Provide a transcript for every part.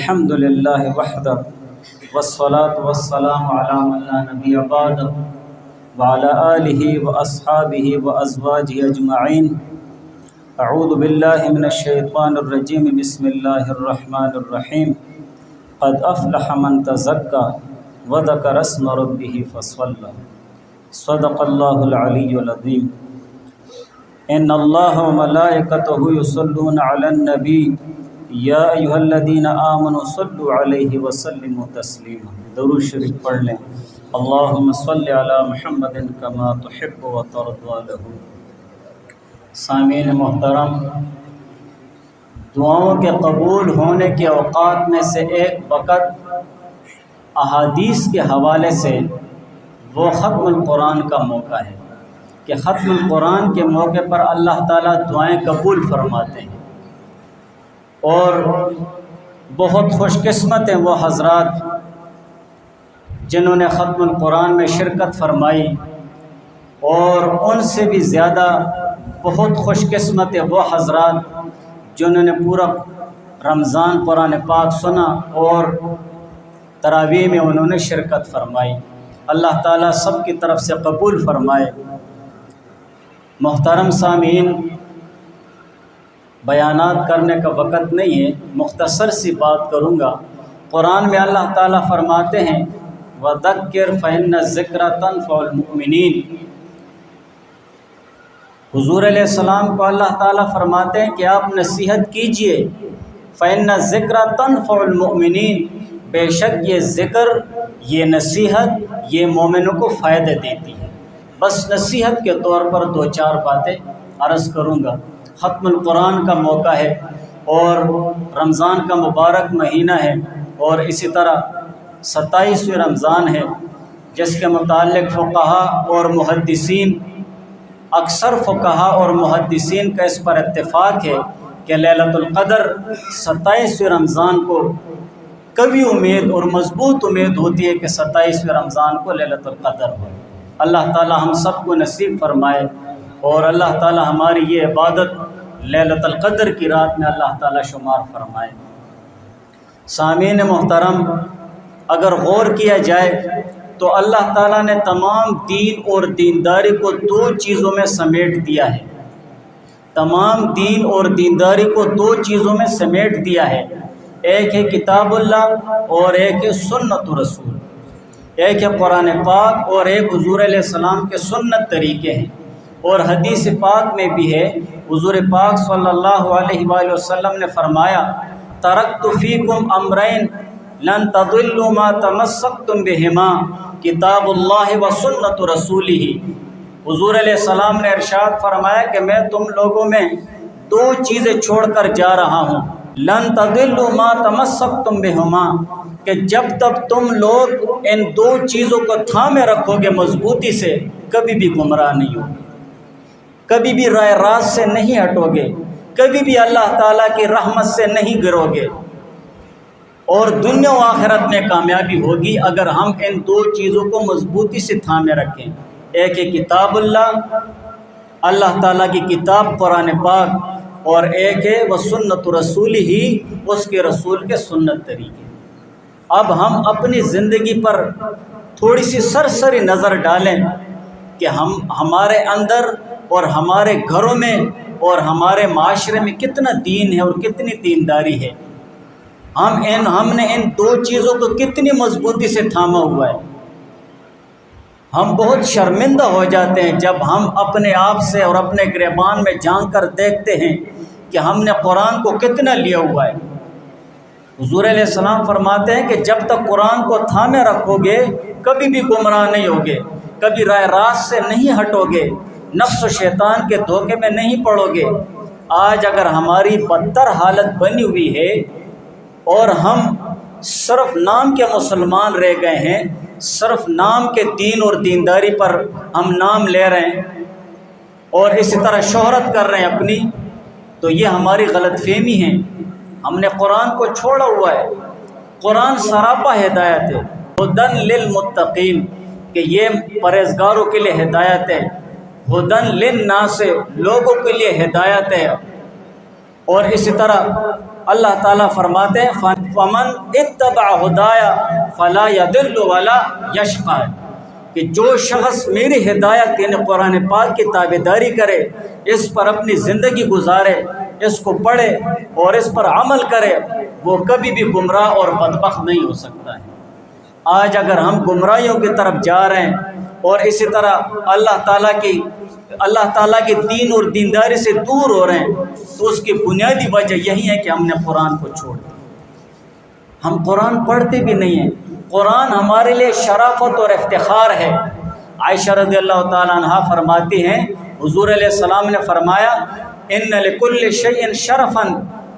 الحمد للہ وحدہ والصلاة والسلام علی من لا نبی بعدہ وعلی آلہ واصحابہ وازواجہ اجمعین۔ اعوذ باللہ من الشیطان الرجیم، بسم اللہ الرحمن الرحیم۔ قد افلح من تزکا وذکر اسم ربہ فصلی، صدق اللہ العلی العظیم۔ ان اللہ وملائکتہ یصلون علی النبی یا ایھا الذین آمنوا صلوا علیہ وسلموا تسلیما۔ درود شریف پڑھ لیں۔ اللہم صلی علی محمد کما تحب وترضی له۔ سامعین محترم، دعاؤں کے قبول ہونے کے اوقات میں سے ایک وقت احادیث کے حوالے سے وہ ختم القرآن کا موقع ہے کہ ختم القرآن کے موقع پر اللہ تعالیٰ دعائیں قبول فرماتے ہیں، اور بہت خوش قسمت ہیں وہ حضرات جنہوں نے ختم القرآن میں شرکت فرمائی، اور ان سے بھی زیادہ بہت خوش قسمت ہیں وہ حضرات جنہوں نے پورا رمضان قرآن پاک سنا اور تراویح میں انہوں نے شرکت فرمائی۔ اللہ تعالیٰ سب کی طرف سے قبول فرمائے۔ محترم سامعین، بیانات کرنے کا وقت نہیں ہے، مختصر سی بات کروں گا۔ قرآن میں اللہ تعالیٰ فرماتے ہیں وَذَكِّرْ فَإِنَّ الذِّكْرَ تَنفَعُ الْمُؤْمِنِينَ۔ حضور علیہ السلام کو اللہ تعالیٰ فرماتے ہیں کہ آپ نصیحت کیجئے، فَإِنَّ الذِّكْرَ تَنفَعُ الْمُؤْمِنِينَ، بے شک یہ ذکر، یہ نصیحت یہ مومنوں کو فائدہ دیتی ہے۔ بس نصیحت کے طور پر دو چار باتیں عرض کروں گا۔ ختم القرآن کا موقع ہے اور رمضان کا مبارک مہینہ ہے، اور اسی طرح 27ویں رمضان ہے، جس کے متعلق فقہا اور محدثین، اکثر فقہا اور محدثین کا اس پر اتفاق ہے کہ لیلۃ القدر 27ویں رمضان کو کبھی امید اور مضبوط امید ہوتی ہے کہ 27ویں رمضان کو لیلۃ القدر ہو۔ اللہ تعالی ہم سب کو نصیب فرمائے، اور اللہ تعالی ہماری یہ عبادت لیلۃ القدر کی رات میں اللہ تعالی شمار فرمائے۔ سامعین محترم، اگر غور کیا جائے تو اللہ تعالیٰ نے تمام دین اور دینداری کو دو چیزوں میں سمیٹ دیا ہے۔ تمام دین اور دینداری کو دو چیزوں میں سمیٹ دیا ہے۔ ایک ہے کتاب اللہ اور ایک ہے سنت رسول، ایک ہے قرآن پاک اور ایک حضور علیہ السلام کے سنت طریقے ہیں۔ اور حدیث پاک میں بھی ہے، حضور پاک صلی اللہ علیہ وآلہ وسلم نے فرمایا ترکت فیکم امرین لن تضلوا ما تمسکتم بہما کتاب اللہ و سنت رسولہ۔ حضور علیہ السلام نے ارشاد فرمایا کہ میں تم لوگوں میں دو چیزیں چھوڑ کر جا رہا ہوں، لن تضلوا ما تمسکتم بہما، کہ جب تک تم لوگ ان دو چیزوں کو تھامے رکھو گے مضبوطی سے، کبھی بھی گمراہ نہیں ہوگے، کبھی بھی رائے راست سے نہیں ہٹو گے، کبھی بھی اللہ تعالیٰ کی رحمت سے نہیں گرو گے، اور دنیا و آخرت میں کامیابی ہوگی اگر ہم ان دو چیزوں کو مضبوطی سے تھامے رکھیں۔ ایک ہے کتاب اللہ، اللہ تعالیٰ کی کتاب قرآن پاک، اور ایک ہے وہ سنت رسول ہی، اس کے رسول کے سنت طریقے۔ اب ہم اپنی زندگی پر تھوڑی سی سرسری نظر ڈالیں کہ ہمارے اندر اور ہمارے گھروں میں اور ہمارے معاشرے میں کتنا دین ہے اور کتنی دینداری ہے۔ ہم نے ان دو چیزوں کو کتنی مضبوطی سے تھاما ہوا ہے۔ ہم بہت شرمندہ ہو جاتے ہیں جب ہم اپنے آپ سے اور اپنے گریبان میں جھانک کر دیکھتے ہیں کہ ہم نے قرآن کو کتنا لیا ہوا ہے۔ حضور علیہ السلام فرماتے ہیں کہ جب تک قرآن کو تھامے رکھو گے کبھی بھی گمراہ نہیں ہوگے، کبھی رائے راست سے نہیں ہٹو گے، نفس و شیطان کے دھوکے میں نہیں پڑو گے۔ آج اگر ہماری بدتر حالت بنی ہوئی ہے اور ہم صرف نام کے مسلمان رہ گئے ہیں، صرف نام کے دین اور دینداری پر ہم نام لے رہے ہیں اور اسی طرح شہرت کر رہے ہیں اپنی، تو یہ ہماری غلط فہمی ہے۔ ہم نے قرآن کو چھوڑا ہوا ہے۔ قرآن سراپا ہدایت ہے، ہدن للمتقین، کہ یہ پرہیزگاروں کے لیے ہدایت ہے، ہدن للناس، لوگوں کے لیے ہدایت ہے، اور اسی طرح اللہ تعالیٰ فرماتے ہیں فمن اتبع ہدایا فلا یضل ولا یشقی، کہ جو شخص میری ہدایت یعنی قرآن پاک کی تابعداری کرے، اس پر اپنی زندگی گزارے، اس کو پڑھے اور اس پر عمل کرے، وہ کبھی بھی گمراہ اور بدبخت نہیں ہو سکتا ہے۔ آج اگر ہم گمراہیوں کی طرف جا رہے ہیں اور اسی طرح اللہ تعالیٰ کی دین اور دینداری سے دور ہو رہے ہیں، تو اس کی بنیادی وجہ یہی ہے کہ ہم نے قرآن کو چھوڑ دیا۔ ہم قرآن پڑھتے بھی نہیں ہیں۔ قرآن ہمارے لیے شرافت اور افتخار ہے۔ عائشہ رضی اللہ تعالیٰ عنہا فرماتی ہیں، حضور علیہ السلام نے فرمایا ان لکل شیء شرفا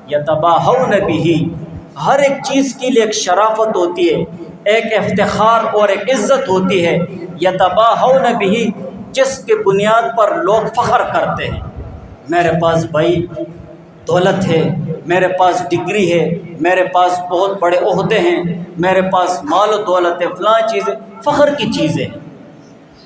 یتباہون بہ، ہر ایک چیز کے لیے ایک شرافت ہوتی ہے، ایک افتخار اور ایک عزت ہوتی ہے، یتباہون بہ، جس کے بنیاد پر لوگ فخر کرتے ہیں۔ میرے پاس بھائی دولت ہے، میرے پاس ڈگری ہے، میرے پاس بہت بڑے عہدے ہیں، میرے پاس مال و دولت ہے، فلاں چیزیں فخر کی چیزیں۔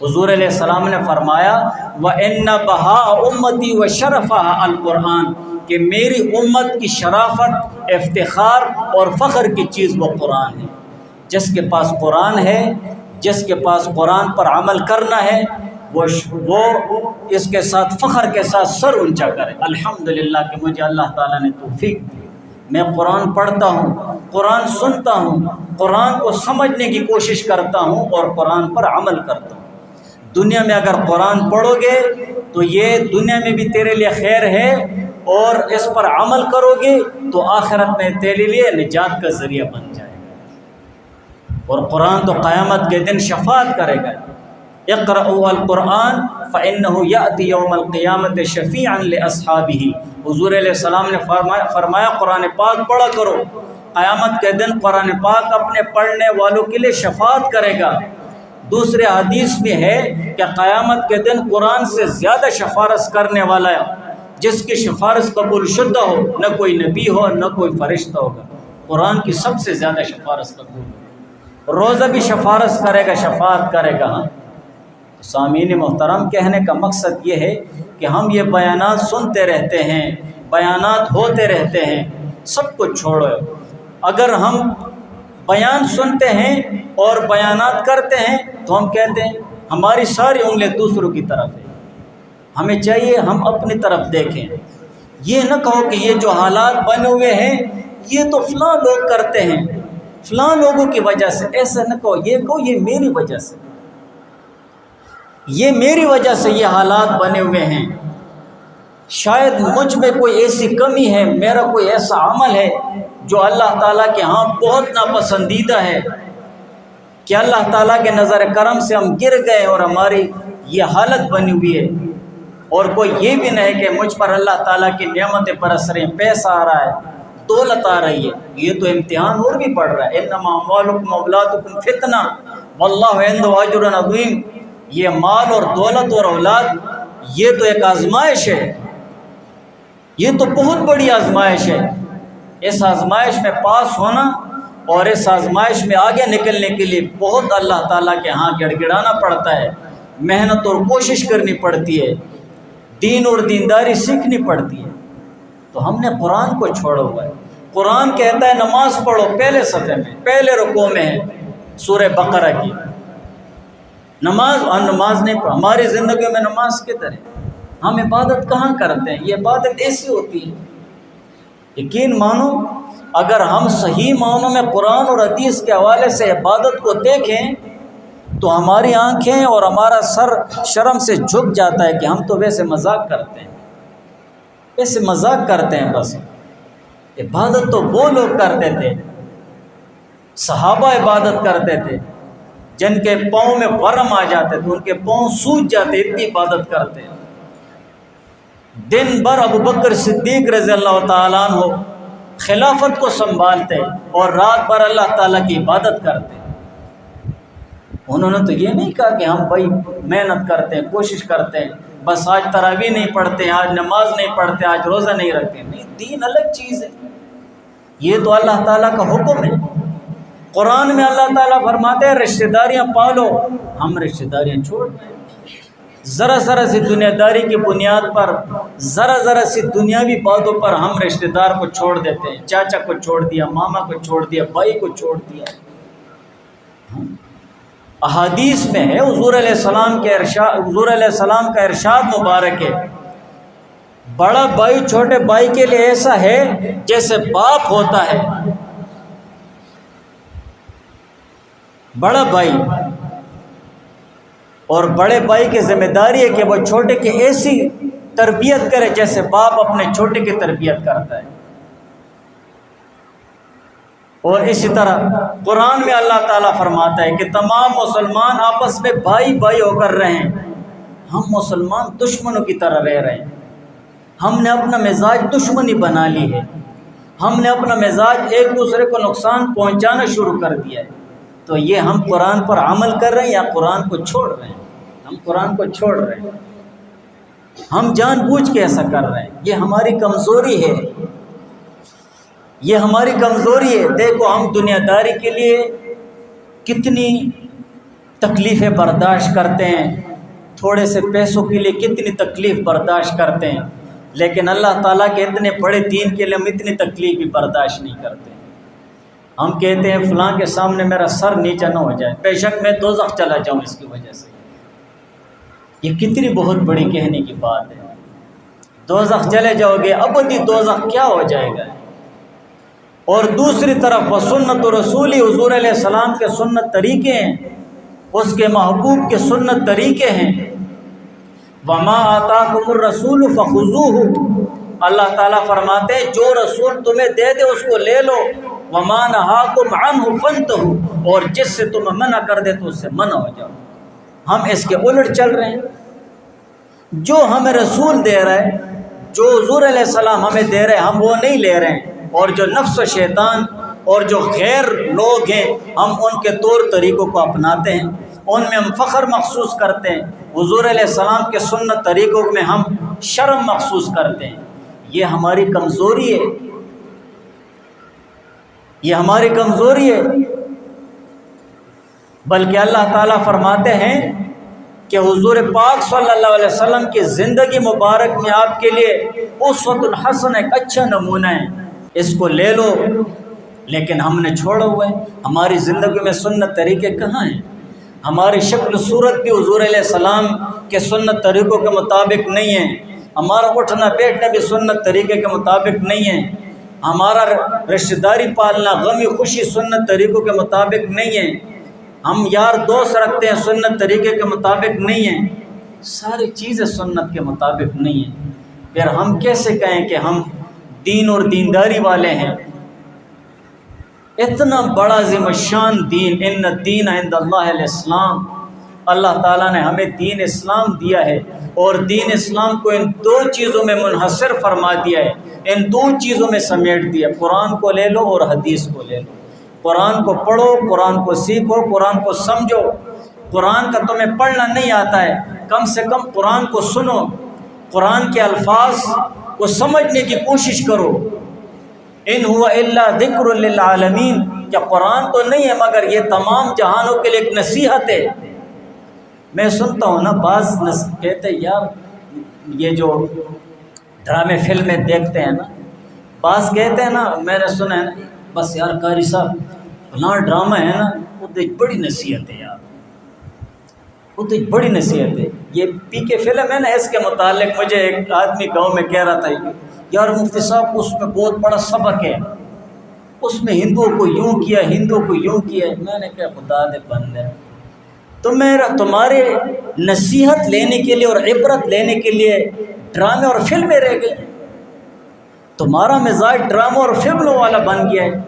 حضور علیہ السلام نے فرمایا وَإِنَّ بَهَاءَ أُمَّتِي وَشَرَفَهَا الْقُرْآنِ، کہ میری امت کی شرافت، افتخار اور فخر کی چیز وہ قرآن ہے۔ جس کے پاس قرآن ہے، جس کے پاس قرآن پر عمل کرنا ہے، وہ اس کے ساتھ فخر کے ساتھ سر اونچا کرے، الحمدللہ کہ مجھے اللہ تعالیٰ نے توفیق دی، میں قرآن پڑھتا ہوں، قرآن سنتا ہوں، قرآن کو سمجھنے کی کوشش کرتا ہوں اور قرآن پر عمل کرتا ہوں۔ دنیا میں اگر قرآن پڑھو گے تو یہ دنیا میں بھی تیرے لیے خیر ہے، اور اس پر عمل کرو گے تو آخرت میں تیرے لیے نجات کا ذریعہ بن جائے گا۔ اور قرآن تو قیامت کے دن شفاعت کرے گا۔ اقرأوا القرآن فإنه يأتي يوم القیامت شفیعا لأصحابہ، حضور علیہ السلام نے فرمایا قرآن پاک پڑھا کرو، قیامت کے دن قرآن پاک اپنے پڑھنے والوں کے لیے شفاعت کرے گا۔ دوسرے حدیث میں ہے کہ قیامت کے دن قرآن سے زیادہ سفارش کرنے والا ہے، جس کی سفارش قبول شدہ ہو، نہ کوئی نبی ہو نہ کوئی فرشتہ ہوگا، قرآن کی سب سے زیادہ سفارش قبول ہو۔ روزہ بھی سفارش کرے گا، شفاعت کرے گا۔ سامعین محترم، کہنے کا مقصد یہ ہے کہ ہم یہ بیانات سنتے رہتے ہیں، بیانات ہوتے رہتے ہیں، سب کچھ چھوڑو۔ اگر ہم بیان سنتے ہیں اور بیانات کرتے ہیں تو ہم کہتے ہیں ہماری ساری انگلیں دوسروں کی طرف ہیں۔ ہمیں چاہیے ہم اپنی طرف دیکھیں، یہ نہ کہو کہ یہ جو حالات بنے ہوئے ہیں یہ تو فلاں لوگ کرتے ہیں، فلاں لوگوں کی وجہ سے، ایسا نہ کہو، یہ کہو یہ میری وجہ سے، یہ میری وجہ سے یہ حالات بنے ہوئے ہیں۔ شاید مجھ میں کوئی ایسی کمی ہے، میرا کوئی ایسا عمل ہے جو اللہ تعالیٰ کے ہاں بہت ناپسندیدہ ہے کہ اللہ تعالیٰ کے نظر کرم سے ہم گر گئے اور ہماری یہ حالت بنی ہوئی ہے۔ اور کوئی یہ بھی نہیں کہ مجھ پر اللہ تعالیٰ کی نعمتیں برس رہی ہیں، پیسہ آ رہا ہے، دولت آ رہی ہے، یہ تو امتحان اور بھی پڑ رہا ہے۔ انما اموالکم واولادکم فتنہ واللہ عنده اجر عظیم، یہ مال اور دولت اور اولاد یہ تو ایک آزمائش ہے، یہ تو بہت بڑی آزمائش ہے۔ اس آزمائش میں پاس ہونا اور اس آزمائش میں آگے نکلنے کے لیے بہت اللہ تعالیٰ کے ہاں گڑ گڑانا پڑتا ہے، محنت اور کوشش کرنی پڑتی ہے، دین اور دینداری سیکھنی پڑتی ہے۔ تو ہم نے قرآن کو چھوڑا ہوا ہے۔ قرآن کہتا ہے نماز پڑھو، پہلے صفحے میں، پہلے رکوع میں ہے سورہ بقرہ کی نماز، اور نماز نہیں پڑھ، ہماری زندگی میں نماز کدھر ہے؟ ہم عبادت کہاں کرتے ہیں؟ یہ عبادت ایسی ہوتی ہے۔ یقین مانو اگر ہم صحیح معنوں میں قرآن اور حدیث کے حوالے سے عبادت کو دیکھیں تو ہماری آنکھیں اور ہمارا سر شرم سے جھک جاتا ہے کہ ہم تو ویسے مذاق کرتے ہیں، ویسے مذاق کرتے ہیں بس۔ عبادت تو وہ لوگ کرتے تھے، صحابہ عبادت کرتے تھے، جن کے پاؤں میں ورم آ جاتے تھے، ان کے پاؤں سوج جاتے، اتنی عبادت کرتے ہیں۔ دن بھر ابو بکر صدیق رضی اللہ تعالیٰ عنہ خلافت کو سنبھالتے اور رات بھر اللہ تعالیٰ کی عبادت کرتے۔ انہوں نے تو یہ نہیں کہا کہ ہم بھائی محنت کرتے ہیں، کوشش کرتے ہیں، بس آج تراویح نہیں پڑھتے، آج نماز نہیں پڑھتے، آج روزہ نہیں رکھتے۔ نہیں، دین الگ چیز ہے، یہ تو اللہ تعالیٰ کا حکم ہے۔ قرآن میں اللہ تعالیٰ فرماتے ہیں رشتہ داریاں پالو، ہم رشتہ داریاں چھوڑ دیں۔ ذرا سی دنیا داری کی بنیاد پر، ذرا سی دنیاوی باتوں پر ہم رشتہ دار کو چھوڑ دیتے ہیں، چاچا کو چھوڑ دیا، ماما کو چھوڑ دیا، بھائی کو چھوڑ دیا۔ احادیث میں ہے حضور علیہ السلام کا ارشاد مبارک ہے، بڑا بھائی چھوٹے بھائی کے لیے ایسا ہے جیسے باپ ہوتا ہے۔ بڑا بھائی اور بڑے بھائی کی ذمہ داری ہے کہ وہ چھوٹے کی ایسی تربیت کرے جیسے باپ اپنے چھوٹے کی تربیت کرتا ہے۔ اور اسی طرح قرآن میں اللہ تعالیٰ فرماتا ہے کہ تمام مسلمان آپس میں بھائی بھائی ہو کر رہیں، ہم مسلمان دشمنوں کی طرح رہ رہے ہیں۔ ہم نے اپنا مزاج دشمنی بنا لی ہے، ہم نے اپنا مزاج ایک دوسرے کو نقصان پہنچانا شروع کر دیا ہے۔ تو یہ ہم قرآن پر عمل کر رہے ہیں یا قرآن کو چھوڑ رہے ہیں؟ ہم قرآن کو چھوڑ رہے ہیں، ہم جان بوجھ کے ایسا کر رہے ہیں۔ یہ ہماری کمزوری ہے، یہ ہماری کمزوری ہے۔ دیکھو ہم دنیا داری کے لیے کتنی تکلیفیں برداشت کرتے ہیں، تھوڑے سے پیسوں کے لیے کتنی تکلیف برداشت کرتے ہیں، لیکن اللہ تعالیٰ کے اتنے بڑے دین کے لیے ہم اتنی تکلیف بھی برداشت نہیں کرتے۔ ہم کہتے ہیں فلاں کے سامنے میرا سر نیچا نہ ہو جائے، بے شک میں دوزخ چلا جاؤں اس کی وجہ سے۔ یہ کتنی بہت بڑی کہنے کی بات ہے، دوزخ چلے جاؤ گے، ابدی دوزخ کیا ہو جائے گا۔ اور دوسری طرف وہ سنت رسولی، حضور علیہ السلام کے سنت طریقے ہیں، اس کے محبوب کے سنت طریقے ہیں۔ وما آتاکم الرسول فخذوہ، اللہ تعالیٰ فرماتے ہیں جو رسول تمہیں دے دے اس کو لے لو، وما نہاکم عنہ فانتہوا، اور جس سے تمہیں منع کر دے تو اس سے منع ہو جاؤ۔ ہم اس کے الٹ چل رہے ہیں، جو ہمیں رسول دے رہا ہے، جو حضور علیہ السلام ہمیں دے رہے ہیں ہم وہ نہیں لے رہے ہیں، اور جو نفس و شیطان اور جو غیر لوگ ہیں ہم ان کے طور طریقوں کو اپناتے ہیں، ان میں ہم فخر محسوس کرتے ہیں، حضور علیہ السلام کے سنت طریقوں میں ہم شرم محسوس کرتے ہیں۔ یہ ہماری کمزوری ہے، یہ ہماری کمزوری ہے۔ بلکہ اللہ تعالیٰ فرماتے ہیں کہ حضور پاک صلی اللہ علیہ وسلم کی زندگی مبارک میں آپ کے لیے اسوۃ الحسنہ ایک اچھا نمونہ ہے، اس کو لے لو، لیکن ہم نے چھوڑا ہوا ہے۔ ہماری زندگی میں سنت طریقے کہاں ہیں؟ ہماری شکل صورت بھی حضور علیہ السلام کے سنت طریقوں کے مطابق نہیں ہے، ہمارا اٹھنا بیٹھنا بھی سنت طریقے کے مطابق نہیں ہے، ہمارا رشتہ داری پالنا غمی خوشی سنت طریقوں کے مطابق نہیں ہے، ہم یار دوست رکھتے ہیں سنت طریقے کے مطابق نہیں ہیں، ساری چیزیں سنت کے مطابق نہیں ہیں۔ پھر ہم کیسے کہیں کہ ہم دین اور دینداری والے ہیں؟ اتنا بڑا عظیم الشان دین، ان الدین عند اللہ الاسلام، اللہ تعالیٰ نے ہمیں دین اسلام دیا ہے، اور دین اسلام کو ان دو چیزوں میں منحصر فرما دیا ہے، ان دو چیزوں میں سمیٹ دیا، قرآن کو لے لو اور حدیث کو لے لو۔ قرآن کو پڑھو، قرآن کو سیکھو، قرآن کو سمجھو۔ قرآن کا تمہیں پڑھنا نہیں آتا ہے، کم سے کم قرآن کو سنو، قرآن کے الفاظ کو سمجھنے کی کوشش کرو۔ ان ہوا الا ذکر للعالمین، کیا قرآن تو نہیں ہے مگر یہ تمام جہانوں کے لیے ایک نصیحت ہے۔ میں سنتا ہوں نا بعض کہتے ہیں یار یہ جو ڈرامے فلمیں دیکھتے ہیں نا، بعض کہتے ہیں نا، میں نے سنا ہے نا، بس یار قاری صاحب فلاں ڈرامہ ہے نا وہ تو ایک بڑی نصیحت ہے یار، وہ تو ایک بڑی نصیحت ہے۔ یہ پی کے فلم ہے نا، اس کے متعلق مجھے ایک آدمی گاؤں میں کہہ رہا تھا یار مفتی صاحب اس میں بہت بڑا سبق ہے، اس میں ہندوؤں کو یوں کیا، ہندوؤں کو یوں کیا۔ میں نے کہا خدا دے بندے، تو تمہارے نصیحت لینے کے لیے اور عبرت لینے کے لیے ڈرامے اور فلمیں رہ گئی، تمہارا مزاج ڈراموں اور فلموں والا بن گیا ہے۔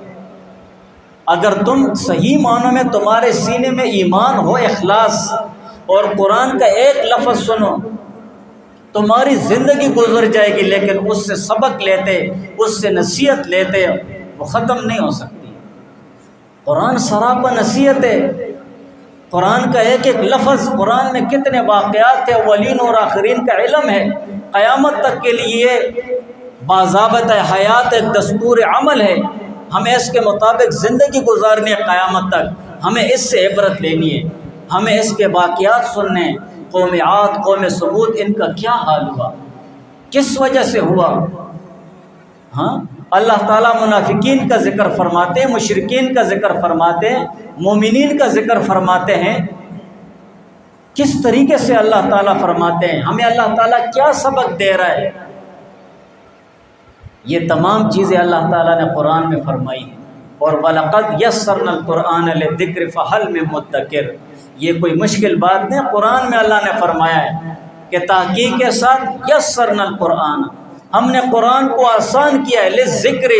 اگر تم صحیح معنوں میں تمہارے سینے میں ایمان ہو، اخلاص، اور قرآن کا ایک لفظ سنو، تمہاری زندگی گزر جائے گی، لیکن اس سے سبق لیتے، اس سے نصیحت لیتے وہ ختم نہیں ہو سکتی۔ قرآن سراپا نصیحت ہے، قرآن کا ایک ایک لفظ، قرآن میں کتنے واقعات ہیں، اولین اور آخرین کا علم ہے، قیامت تک کے لیے باضابطہ حیات ایک دستور عمل ہے، ہمیں اس کے مطابق زندگی گزارنی ہے قیامت تک، ہمیں اس سے عبرت لینی ہے، ہمیں اس کے واقعات سننے ہیں، قوم عاد، قوم ثمود، ان کا کیا حال ہوا، کس وجہ سے ہوا؟ ہاں، اللہ تعالیٰ منافقین کا ذکر فرماتے ہیں، مشرکین کا ذکر فرماتے ہیں، مومنین کا ذکر فرماتے ہیں۔ کس طریقے سے اللہ تعالیٰ فرماتے ہیں، ہمیں اللہ تعالیٰ کیا سبق دے رہا ہے؟ یہ تمام چیزیں اللہ تعالیٰ نے قرآن میں فرمائی ہیں۔ اور وَلَقَدْ يَسَّرْنَا الْقُرْآنَ لِلذِّكْرِ فَهَلْ مِن مُدَّكِرٍ، یہ کوئی مشکل بات نہیں، قرآن میں اللہ نے فرمایا ہے کہ تحقیق کے ساتھ یسرنا القرآن، ہم نے قرآن کو آسان کیا ہے، للذکر،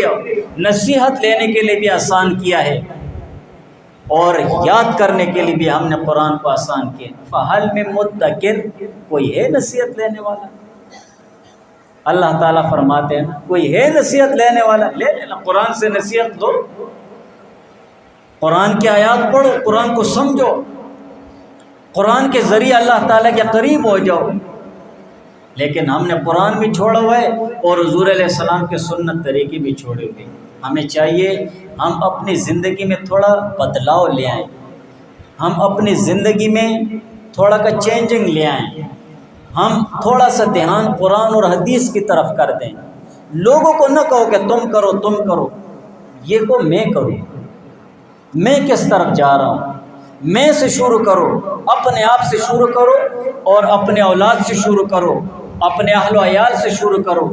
نصیحت لینے کے لیے بھی آسان کیا ہے اور یاد کرنے کے لیے بھی ہم نے قرآن کو آسان کیا۔ فَهَلْ مِن مُدَّكِرٍ، کوئی ہے نصیحت لینے والا؟ اللہ تعالیٰ فرماتے ہیں کوئی ہے نصیحت لینے والا؟ لے لینا، قرآن سے نصیحت دو، قرآن کی آیات پڑھو، قرآن کو سمجھو، قرآن کے ذریعے اللہ تعالیٰ کے قریب ہو جاؤ۔ لیکن ہم نے قرآن بھی چھوڑا ہوا ہے اور حضور علیہ السلام کے سنت طریقے بھی چھوڑے ہوئے۔ ہمیں چاہیے ہم اپنی زندگی میں تھوڑا بدلاؤ لے آئیں، ہم اپنی زندگی میں تھوڑا کا چینجنگ لے آئیں، ہم تھوڑا سا دھیان قرآن اور حدیث کی طرف کر دیں۔ لوگوں کو نہ کہو کہ تم کرو تم کرو، یہ کو میں کروں، میں کس طرف جا رہا ہوں، میں سے شروع کرو، اپنے آپ سے شروع کرو اور اپنے اولاد سے شروع کرو، اپنے اہل و عیال سے شروع کرو،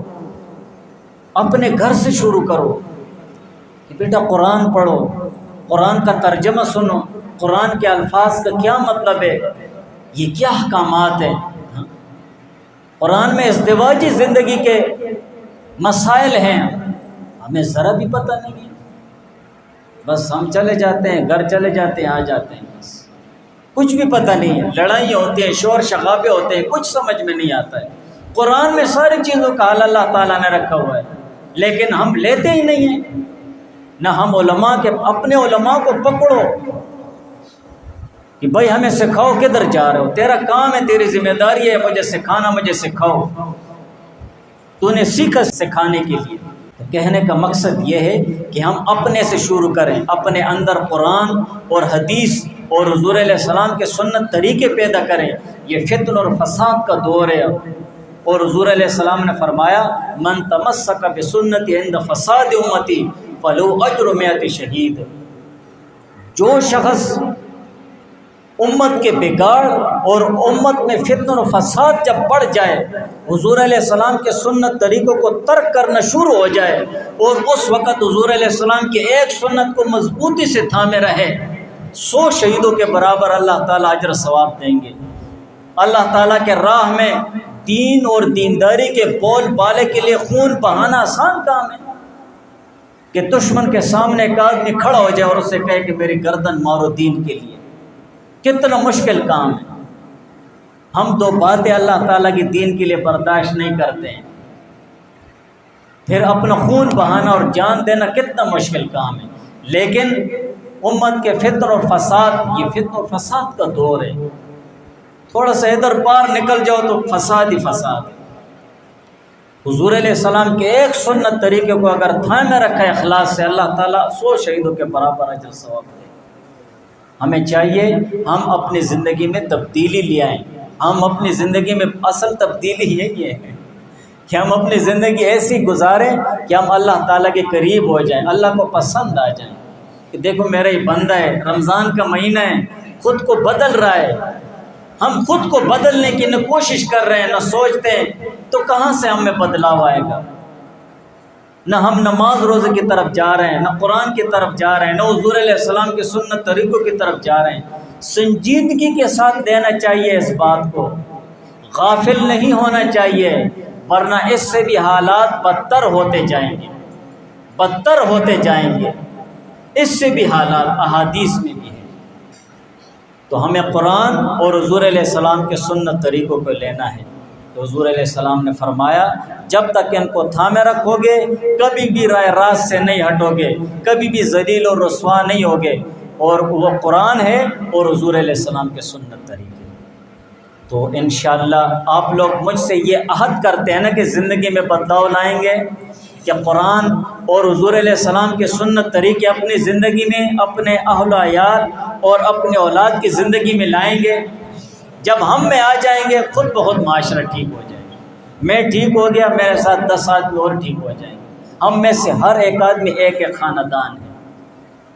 اپنے گھر سے شروع کرو کہ بیٹا قرآن پڑھو، قرآن کا ترجمہ سنو، قرآن کے الفاظ کا کیا مطلب ہے، یہ کیا احکامات ہیں۔ قرآن میں ازدواجی زندگی کے مسائل ہیں، ہمیں ذرا بھی پتہ نہیں ہے، بس ہم چلے جاتے ہیں، گھر چلے جاتے ہیں، آ جاتے ہیں، بس کچھ بھی پتہ نہیں ہے، لڑائیاں ہوتی ہیں، شور شغابے ہوتے ہیں، کچھ سمجھ میں نہیں آتا ہے۔ قرآن میں ساری چیزوں کا حل اللہ تعالیٰ نے رکھا ہوا ہے، لیکن ہم لیتے ہی نہیں ہیں۔ نہ ہم علماء کے اپنے علماء کو پکڑو کہ بھائی ہمیں سکھاؤ، کدھر جا رہے ہو، تیرا کام ہے، تیری ذمہ داری ہے مجھے سکھانا، مجھے سکھاؤ، تو نے سیکھا سکھانے کے لیے۔ تو کہنے کا مقصد یہ ہے کہ ہم اپنے سے شروع کریں، اپنے اندر قرآن اور حدیث اور حضور علیہ السلام کے سنت طریقے پیدا کریں۔ یہ فتن اور فساد کا دور ہے، اور حضور علیہ السلام نے فرمایا من تمسک بسنتی عند فساد امتی فلو اجر 100 شہید، جو شخص امت کے بگاڑ اور امت میں فتن و فساد جب بڑھ جائے، حضور علیہ السلام کے سنت طریقوں کو ترک کرنا شروع ہو جائے اور اس وقت حضور علیہ السلام کے ایک سنت کو مضبوطی سے تھامے رہے، 100 شہیدوں کے برابر اللہ تعالیٰ اجر ثواب دیں گے۔ اللہ تعالیٰ کے راہ میں دین اور دینداری کے بول بالے کے لیے خون بہانا آسان کام ہے کہ دشمن کے سامنے ایک آدمی کھڑا ہو جائے اور اسے کہے کہ میری گردن مارو دین کے لیے، کتنا مشکل کام ہے۔ ہم دو باتیں اللہ تعالیٰ کی دین کے لیے برداشت نہیں کرتے ہیں، پھر اپنا خون بہانا اور جان دینا کتنا مشکل کام ہے۔ لیکن امت کے فتن اور فساد، یہ فتن اور فساد کا دور ہے، تھوڑا سا ادھر پار نکل جاؤ تو فساد ہی فساد ہے۔ حضور علیہ السلام کے ایک سنت طریقے کو اگر تھامے رکھا ہے اخلاص سے، اللہ تعالیٰ 100 شہیدوں کے برابر اجر ثواب دے۔ ہمیں چاہیے ہم اپنی زندگی میں تبدیلی لے آئیں۔ ہم اپنی زندگی میں اصل تبدیلی یہی ہے کہ ہم اپنی زندگی ایسی گزاریں کہ ہم اللہ تعالیٰ کے قریب ہو جائیں، اللہ کو پسند آ جائیں کہ دیکھو میرا یہ بندہ ہے، رمضان کا مہینہ ہے، خود کو بدل رہا ہے۔ ہم خود کو بدلنے کی نہ کوشش کر رہے ہیں نہ سوچتے ہیں، تو کہاں سے ہم میں بدلاؤ آئے گا؟ نہ ہم نماز روزے کی طرف جا رہے ہیں، نہ قرآن کی طرف جا رہے ہیں، نہ حضور علیہ السلام کے سنت طریقوں کی طرف جا رہے ہیں۔ سنجیدگی کے ساتھ لینا چاہیے اس بات کو، غافل نہیں ہونا چاہیے، ورنہ اس سے بھی حالات بدتر ہوتے جائیں گے، بدتر ہوتے جائیں گے۔ اس سے بھی حالات احادیث میں بھی ہے۔ تو ہمیں قرآن اور حضور علیہ السلام کے سنت طریقوں کو لینا ہے۔ تو حضور علیہ السلام نے فرمایا جب تک ان کو تھامے رکھو گے، کبھی بھی رائے راست سے نہیں ہٹو گے، کبھی بھی ذلیل اور رسوا نہیں ہوگے، اور وہ قرآن ہے اور حضور علیہ السلام کے سنت طریقے۔ تو انشاءاللہ آپ لوگ مجھ سے یہ عہد کرتے ہیں نا کہ زندگی میں بدلاؤ لائیں گے، کہ قرآن اور حضور علیہ السلام کے سنت طریقے اپنی زندگی میں، اپنے اہل و عیال اور اپنے اولاد کی زندگی میں لائیں گے۔ جب ہم میں آ جائیں گے خود بخود معاشرہ ٹھیک ہو جائے گا۔ میں ٹھیک ہو گیا، میرے ساتھ 10 آدمی اور ٹھیک ہو جائیں گے۔ ہم میں سے ہر ایک آدمی ایک ایک خاندان ہے۔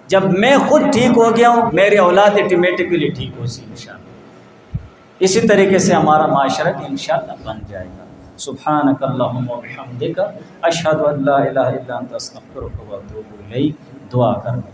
جب میں خود ٹھیک ہو گیا ہوں، میری اولاد آٹومیٹکلی ٹھیک ہو سی انشاءاللہ۔ اسی طریقے سے ہمارا معاشرہ انشاءاللہ بن جائے گا۔ سبحانک اللہم و بحمدک، اشہد ان لا الہ الا انت، استغفرک و اتوب الیک۔ دعا کرنا۔